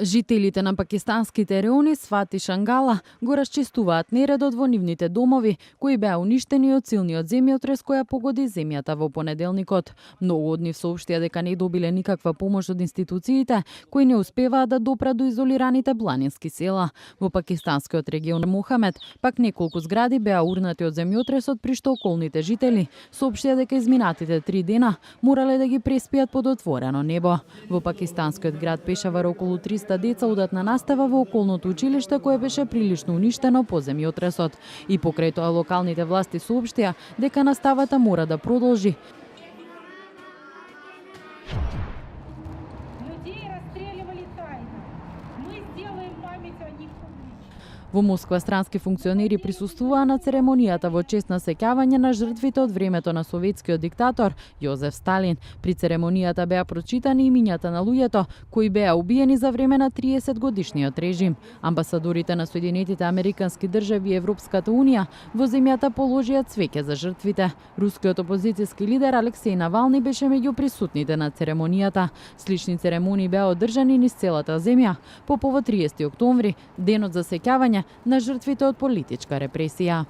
Жителите на пакистанските реони Сват и Шангала го расчистуваат нередот во нивните домови, кои беа уништени од силниот земјотрес која погоди земјата во понеделникот. Многу од нив соопштија дека не добиле никаква помош од институциите, кои не успеваат да допрат до изолираните планински села. Во пакистанскиот регион Мохамед пак неколку згради беа урнати од земјотресот, при што околните жители соопштија дека изминатите 3 дена морале да ги преспијат под отворено небо. Во пакистанскиот град Пешавар околу 300 деца одат на настава во околното училиште кое беше прилично уништено по земјотресот. И покрај тоа локалните власти соопштија дека наставата мора да продолжи. Во Москва странски функционери присуствуваа на церемонијата во чест на сеќавање на жртвите од времето на советскиот диктатор Јозеф Сталин. При церемонијата беа прочитани имињата на луѓето кои беа убиени за време на 30-годишниот режим. Амбасадорите на Соединетите Американски држави и Европската унија во земјата положија цвеќе за жртвите. Рускиот опозицијски лидер Алексеј Навални беше меѓу присутните на церемонијата. Слични церемонии беа одржани низ целата земја по повод 30 октомври, денот за сеќавање на жртвите од политичка репресија.